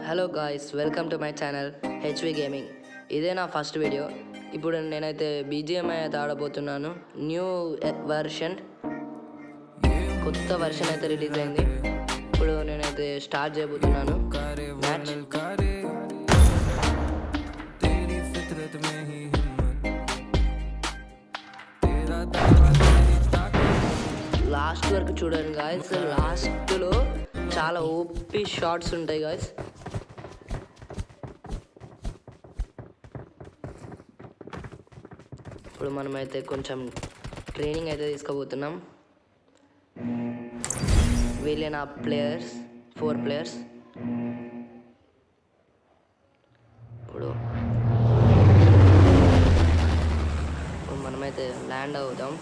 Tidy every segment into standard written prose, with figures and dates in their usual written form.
Hello guys, welcome to my channel HV gaming. ఇదే నా first video. ఇప్పుడు నేనైతే బీజిఎంఐ అయితే ఆడబోతున్నాను. న్యూ వర్షన్, కొత్త వర్షన్ అయితే రిలీజ్ అయింది. ఇప్పుడు నేనైతే స్టార్ట్ చేయబోతున్నాను మ్యాచ్. లాస్ట్ వరకు చూడండి గాయ్స్. లాస్ట్లో చాలా ఓపీ షార్ట్స్ ఉంటాయి గాయ్స్. ఇప్పుడు మనమైతే కొంచెం ట్రైనింగ్ అయితే తీసుకోబోతున్నాం. వీళ్ళే నా ప్లేయర్స్, 4 ప్లేయర్స్. ఇప్పుడు మనమైతే ల్యాండ్ అవుదాం.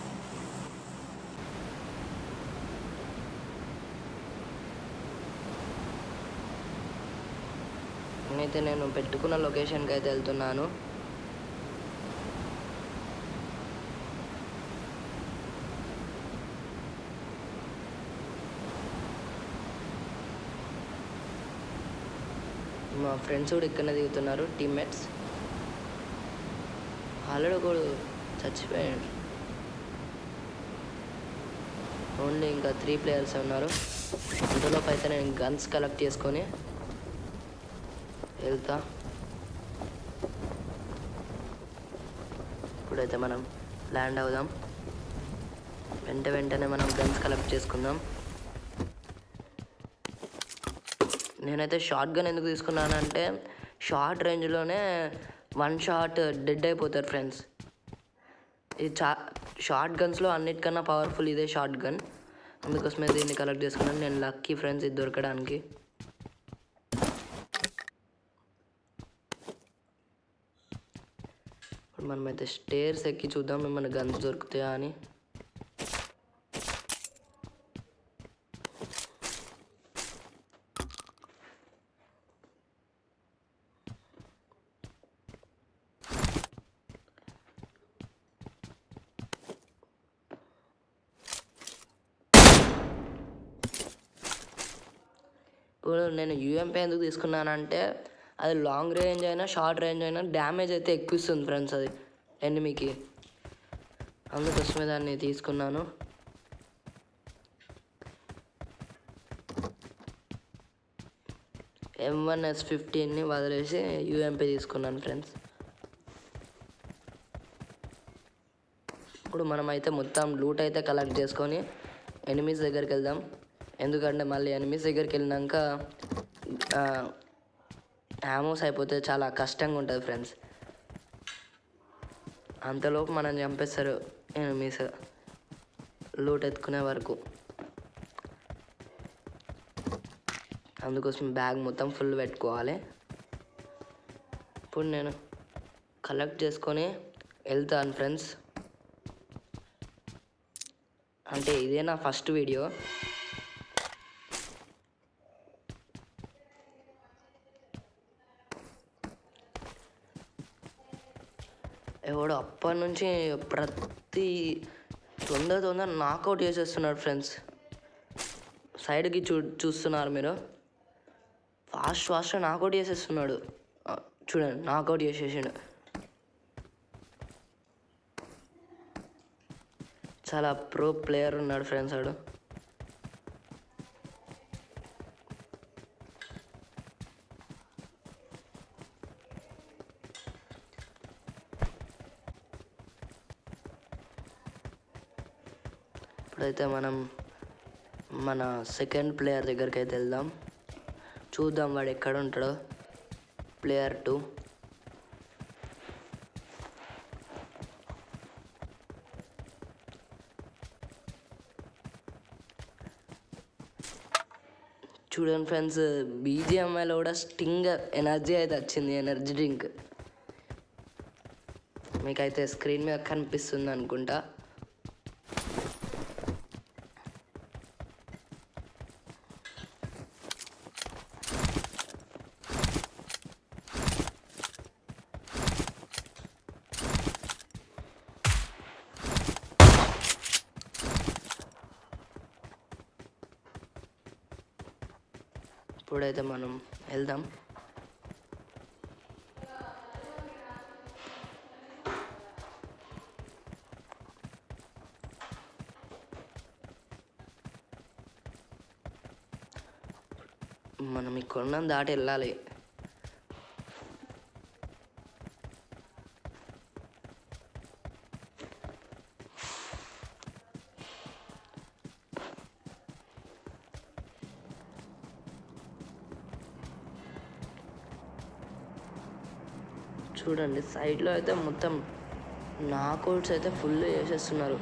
నేను పెట్టుకున్న లొకేషన్కి అయితే వెళ్తున్నాను. మా ఫ్రెండ్స్ కూడా ఇక్కడనే దిగుతున్నారు, టీమ్మేట్స్. ఆల్రెడీ ఒకడు చచ్చిపోయాడు. ఓన్లీ ఇంకా 3 ప్లేయర్స్ ఉన్నారు. అందులోపు అయితే నేను గన్స్ కలెక్ట్ చేసుకొని వెళ్తా. ఇప్పుడైతే మనం ల్యాండ్ అవుదాం. వెంటనే మనం గన్స్ కలెక్ట్ చేసుకుందాం. నేనైతే షార్ట్ గన్ ఎందుకు తీసుకున్నానంటే షార్ట్ రేంజ్లోనే 1 షాట్ డెడ్ అయిపోతారు ఫ్రెండ్స్. ఇది షార్ట్ గన్స్లో అన్నిటికన్నా పవర్ఫుల్ ఇదే షార్ట్ గన్. అందుకోసమే దీన్ని కలెక్ట్ చేసుకున్నాను. నేను లక్కీ ఫ్రెండ్స్ ఇది దొరకడానికి. ఇప్పుడు మనమైతే స్టేర్స్ ఎక్కి చూద్దాం ఏమైనా గన్స్ దొరుకుతాయా అని. ఇప్పుడు నేను యూఎంపీ ఎందుకు తీసుకున్నానంటే అది లాంగ్ రేంజ్ అయినా షార్ట్ రేంజ్ అయినా డ్యామేజ్ అయితే ఎక్కువ ఇస్తుంది ఫ్రెండ్స్ అది ఎనిమికి. అందుకోసమే దాన్ని తీసుకున్నాను. M1S15ని వదిలేసి యూఎంపీ తీసుకున్నాను ఫ్రెండ్స్. ఇప్పుడు మనమైతే మొత్తం లూట్ అయితే కలెక్ట్ చేసుకొని ఎనిమీస్ దగ్గరికి వెళ్దాం. ఎందుకంటే మళ్ళీ ఎనిమీస్ దగ్గరికి వెళ్ళినాక యామోస్ అయిపోతే చాలా కష్టంగా ఉంటుంది ఫ్రెండ్స్. అంతలోపు మనం చంపేస్తారు ఎనిమీస్ లూట్ ఎత్తుకునే వరకు. అందుకోసం బ్యాగ్ మొత్తం ఫుల్ పెట్టుకోవాలి. ఇప్పుడు నేను కలెక్ట్ చేసుకొని వెళ్తాను ఫ్రెండ్స్. అంటే ఇదే నా ఫస్ట్ వీడియో. ఎవడు అప్పటి నుంచి ప్రతి తొందర నాకౌట్ చేసేస్తున్నాడు ఫ్రెండ్స్. సైడ్కి చూస్తున్నారు మీరు, ఫాస్ట్గా నాకౌట్ చేసేస్తున్నాడు. చూడండి, నాకౌట్ చేసేసాడు. చాలా ప్రో ప్లేయర్ ఉన్నాడు ఫ్రెండ్స్ వాడు. ఇప్పుడైతే మనం మన సెకండ్ ప్లేయర్ దగ్గరికి అయితే వెళ్దాం. చూద్దాం వాడు ఎక్కడ ఉంటాడో. ప్లేయర్ 2. చూడండి ఫ్రెండ్స్, బీజిఎంఐలో కూడా స్టింగ్ ఎనర్జీ అయితే వచ్చింది, ఎనర్జీ డ్రింక్. మీకైతే స్క్రీన్ మీద కనిపిస్తుంది అనుకుంటా. ఇప్పుడైతే మనం వెళ్దాం. మనం ఈ కొండను దాటి వెళ్ళాలి. చూడండి సైడ్లో అయితే మొత్తం నాకౌట్స్ అయితే ఫుల్ చేసేస్తున్నారు.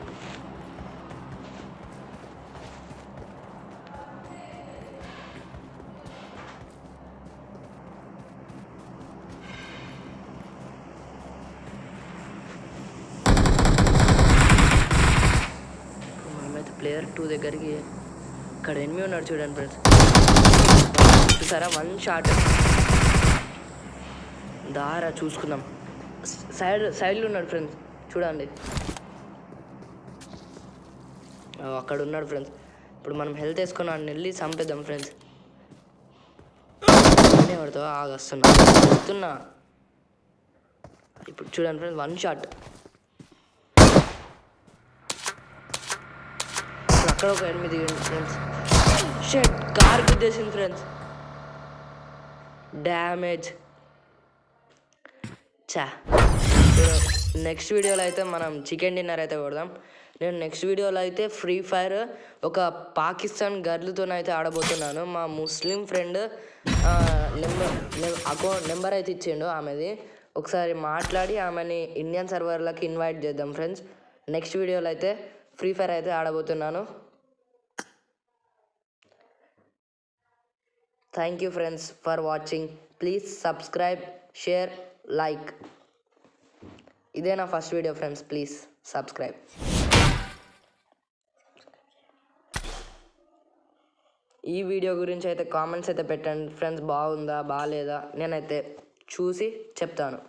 మనమైతే ప్లేయర్ 2 దగ్గరికి, ఇక్కడ ఎనిమి ఉన్నాడు చూడండి ఫ్రెండ్స్. చూసారా, 1 షాట్. దారా చూసుకుందాం. సైడ్లో ఉన్నాడు ఫ్రెండ్స్, చూడండి. అక్కడ ఉన్నాడు ఫ్రెండ్స్. ఇప్పుడు మనం హెల్త్ వేసుకొని అన్ని వెళ్ళి చంపేద్దాం ఫ్రెండ్స్. నేనే పడతావా, వస్తున్నా. ఇప్పుడు చూడండి ఫ్రెండ్స్, 1 షాట్. అక్కడ ఒక 8 ఫ్రెండ్స్. షెట్, కార్ గుద్దేసింది ఫ్రెండ్స్. డ్యామేజ్. నెక్స్ట్ వీడియోలో అయితే మనం చికెన్ డిన్నర్ అయితే కొడదాం. నేను నెక్స్ట్ వీడియోలో అయితే ఫ్రీ ఫైర్ ఒక పాకిస్తాన్ గర్ల్తో అయితే ఆడబోతున్నాను. మా ముస్లిం ఫ్రెండ్ నెంబర్ అయితే ఇచ్చిండు ఆమెది. ఒకసారి మాట్లాడి ఆమెని ఇండియన్ సర్వర్లకి ఇన్వైట్ చేద్దాం ఫ్రెండ్స్. నెక్స్ట్ వీడియోలో అయితే ఫ్రీ ఫైర్ అయితే ఆడబోతున్నాను. Thank you friends for watching. Please subscribe, share, like. ఇదే నా first video friends, please subscribe. ఈ వీడియో గురించి అయితే కామెంట్స్ అయితే పెట్టండి ఫ్రెండ్స్. బాగుందా బాగాలేదా నేనైతే చూసి చెప్తాను.